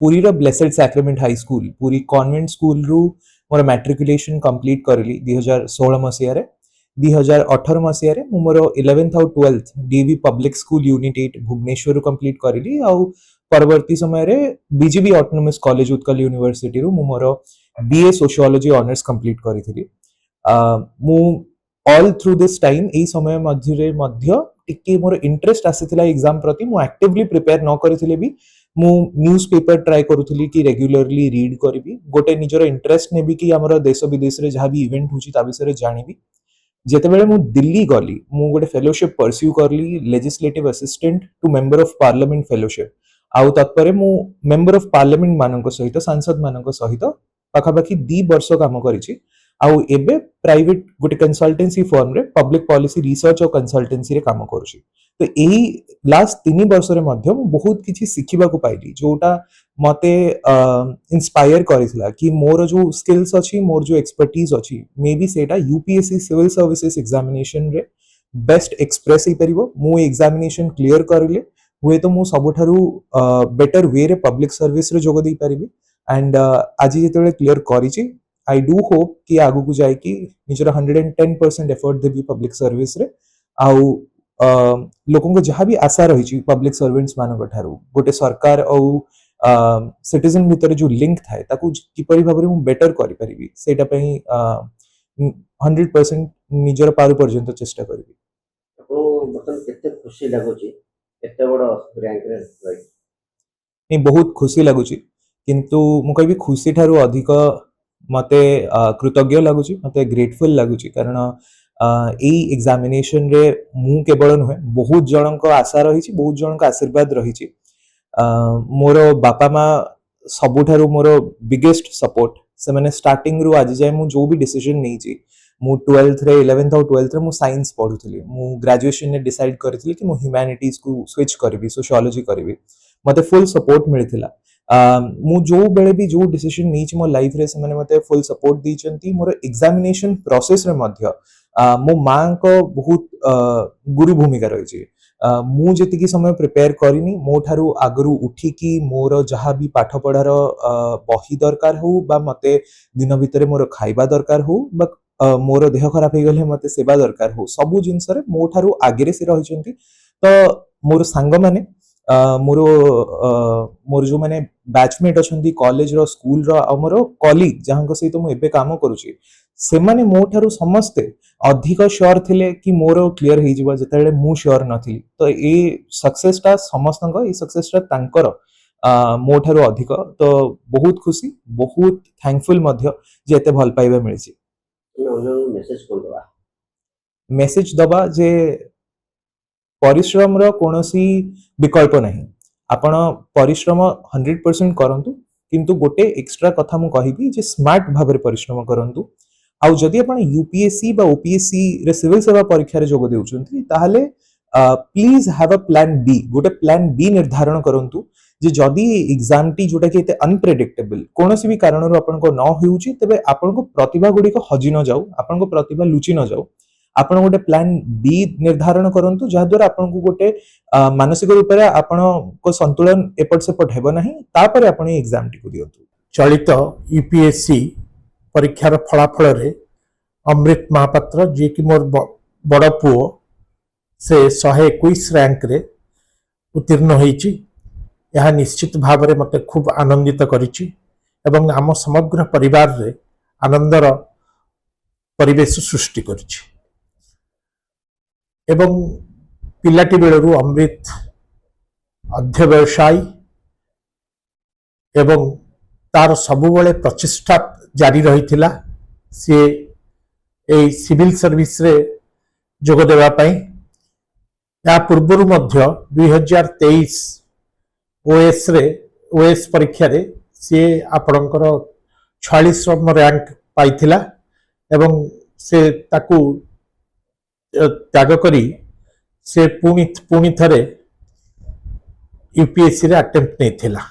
पुरी रो blessed sacrament high school Puri convent school रु मोर मैट्रिकुलेशन कंप्लीट करली 2016 मसीह रे 2018 मसीह रे मु मोर 11th और 12th DV public school unit 8 Bhubaneswar रु कंप्लीट करली आउ परवर्ती समय रे BJB autonomous college Utkal university रु मु मोर बीए सोशियोलॉजी ऑनर्स कंप्लीट करिथिली मु ऑल थ्रू दिस टाइम ए समय मध्य टिके मोर इंटरेस्ट आसीथिला एग्जाम प्रति मु एक्टिवली प्रिपेयर न करिथिले भी मु न्यूज पेपर ट्राई करूथली कि रेगुलरली रीड करिवि गोटे निजर इंटरेस्ट नेबी कि हमर देश विदेश रे जहां भी इवेंट होची ता विषय रे जानिबि जेतेबेले मु दिल्ली गली मु गोटे फेलोशिप परस्यू करली legislative assistant to member of parliament fellowship आउ तत्परे मु मेंबर ऑफ पार्लियामेंट मानक सहित सांसद मानक सहित पाखापाखि 2 वर्ष काम करिछि आउ एबे प्राइवेट गोटे कंसल्टेंसी फर्म रे पब्लिक पॉलिसी रिसर्च और कंसल्टेंसी रे काम करूछि तो एही लास्ट 3 वर्ष रे मध्य मु बहुत किछि सिखिबा को पाइली जोटा मते इंस्पायर करिसला कि मोर जो स्किल्स अछि मोर जो एक्सपर्टीज अछि मे बी सेटा यूपीएससी सिविल सर्विसेज एग्जामिनेशन रे बेस्ट एक्सप्रेस ही परिबो मु एग्जामिनेशन क्लियर करले हुए तो मु सबठारु बेटर वे रे पब्लिक सर्विस रे जोग दै परिबी एंड आज जेतेबेले क्लियर करिछि आई डू होप कि आगु को जाए कि निजर 110% एफर्ट देबी पब्लिक सर्विस रे आउ लोकन को जहां भी आशा रही पब्लिक सर्वेंट्स मानक ठारू गोटे सरकार और सिटीजन भितर जो लिंक थाए ताकू किपरि भाबरे मु बेटर करि परिबी सेटा पई 100% निजर पारु पर्यंत चेष्टा करिबी आपको मतलब केते खुशी लागुची केते बड़ रैंक रे रही नहीं बहुत खुशी लागुची किंतु मु कहबी खुशी ठारू अधिक मते कृतज्ञ लागुची मते ग्रेटफुल लागुची कारण एई एग्जामिनेशन रे मु केवल नुहे बहुत जनक आशा रही बहुत जनक आशीर्वाद रही मोर बापा माँ सबुठारु मोर बिगेस्ट सपोर्ट से मैंने स्टार्टिंग रु आज जाए मु जो भी डिसीजन नहीं मु 12th रे 11th और 12th रे मु साइंस पढुथली मु ग्रेजुएशन ने डिसाइड करथली कि मु ह्यूमैनिटीज को स्विच करबी सोशियोलॉजी करबी मते फुल सपोर्ट मिलथिला मु जो बेले भी जो डिसीजन नहीं मो लाइफ रे से मते फुल सपोर्ट दी मोर एग्जामिनेशन प्रोसेस रे मध्य मो माँ को बहुत गुरु भूमिका रही मु जेतिकी समय प्रिपेयर करिनी मो ठारू आगरु उठिकी मोर जहाँ भी पाठ पढ़ार बही दरकार हो बा मते दिन भितर मोर खाइबा दरकार हो बा मोर देह खराब हो गले मते सेवा दरकार हो सबु जिनस रे मो ठारू आगे से रहिसंती तो मोर सांग माने मोर मोर जो माने बैचमेट अछंती कॉलेज रो स्कूल रो आ मोर कलीग जहां सहित मु एबे काम करूची से माने मो ठारू समस्ते अधिक श्योर थिले कि मोर क्लियर हो जिवो जतेले मु श्योर नथिली तो ए सक्सेसटा समस्तंग ए सक्सेसटा तांकर मो ठारू अधिक तो बहुत खुशी बहुत थैंकफुल मध्य जे एते भल पाइबा मिलछि मेसेज कोन दवा मेसेज दबा जे परिश्रम रो कोनोसी विकल्प नहीं आपण परिश्रम 100% करंतु किंतु गोटे एक्स्ट्रा कथा मु कहिबी जे स्मार्ट भाबरे परिश्रम करंतु आउ जदि आपण यूपीएससी बा ओपीएससी रे सिविल सेवा परीक्षा रे जोग देउछंती ताहाले please have a plan B गोटे प्लान बी निर्धारण करंतु जे जदि एग्जाम टी जोटा कि एते अनप्रेडिक्टेबल कोनोसी भी कारण रो आपण को न होउची तबे आपण को प्रतिभा गुडी को हजि न जाऊ आपण को प्रतिभा लुचि न जाऊ आपण गोटे प्लान बी निर्धारण करंतु जहा द्वारा आपण को गोटे मानसिक रूप रे आपण को संतुलन एपट सेपट हेबो नाही तापर आपण एग्जाम टी को दियंतु चलित यूपीएससी परीक्षार फलाफल रे अमृत महापात्र जी कि मोर बड़ पुओ से 121 रैंक रे उत्तीर्ण होईची यह निश्चित भाव में मते खूब आनंदित करिची एवं आम समग्र परिवार रे आनंदर परिवेश सृष्टि करिची एवं पिलाटी बेलू अमृत अध्यवसायी एवं तार सबुबले प्रचेष्टा जारी रही सी ए सिविल सर्विस रे जोग देवा पई या पूर्वर मध्य 2023 ओएस परीक्षा रे सी आपणकर 46 रैंक पाइथिला एवं से ताकू त्याग करी से पुणी थरे यूपीएससी रे अटेम्प्ट नहीं थिला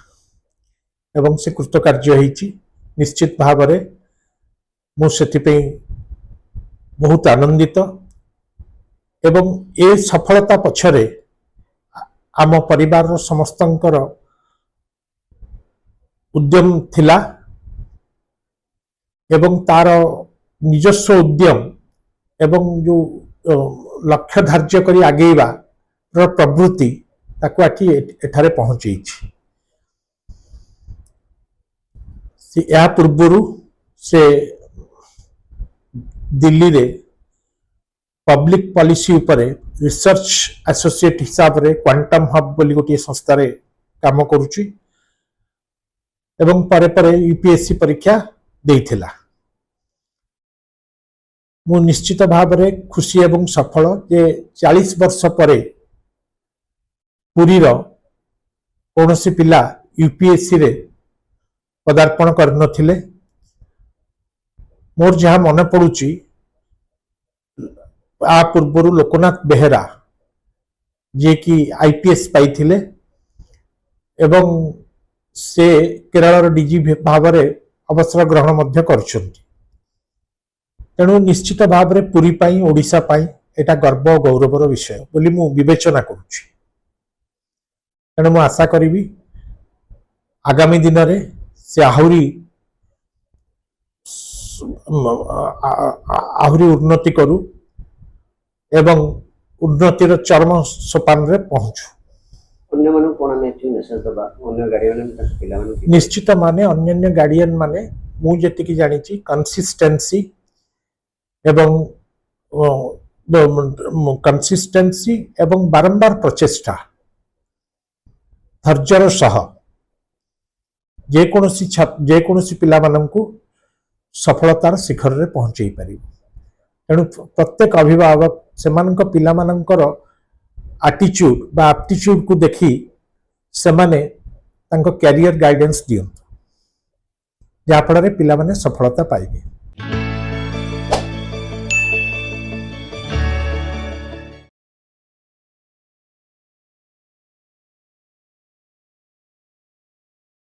एवं से कृतकार्य होईची निश्चित भाव में मुझे बहुत आनंदित एवं ए सफलता पछरे आम परिवार समस्तंकर उद्यम थिला एवं तार निजस्व उद्यम एवं जो लक्ष्य धार्य करी आगेवा प्रवृत्ति ताकू आखि एठारे पहुंची या पूर्वरु से दिल्ली रे पब्लिक पॉलिसी उपरे रिसर्च एसोसिएट हिसाब रे क्वांटम हब बोली गोटे संस्था रे काम करूची एवं परे परे यूपीएससी परीक्षा देइथिला। मु निश्चित भाव रे खुशी एवं सफल जे 40 वर्ष परे पुरी रो कोनोसी पिला यूपीएससी रे पदार्पण कर नथिले। मोर जहाँ मन पड़ुची आ पूर्व लोकनाथ बेहेरा जे कि आईपीएस पाइथिले एवं से केरल डीजी भाव में अवसर ग्रहण मध्य करछन्ति। तेणु निश्चित भाव में पुरी पाई ओडिशा पाई एटा गर्व और गौरवर विषय बोली मु विवेचना करुछि। तेणु मु आशा करिवि आगामी दिन रे से आहुरी उन्नति करू एवं उन्नतिर चरम सोपान रे पहुंचू। अन्य मानक कोन मेथि मेसेज दबा अन्य गार्डियन पिला मानक निश्चित माने अन्य गार्डियन माने मु जेतिकी जानिची कंसिस्टेंसी एवं कंसिस्टेंसी एवं बारंबार प्रचेष्टा धैर्यर सह जेकोसी पिला माननकु सफलतार शिखर रे पहुंचई पारिबो। तेणु प्रत्येक अभिभावक सेमानक पिला मानकर एटीट्यूड बा एप्टीट्यूड को देखी सेमाने तांको कैरियर गाइडेंस दियंतु जहाँ फल पिला माने सफलता पाइबे।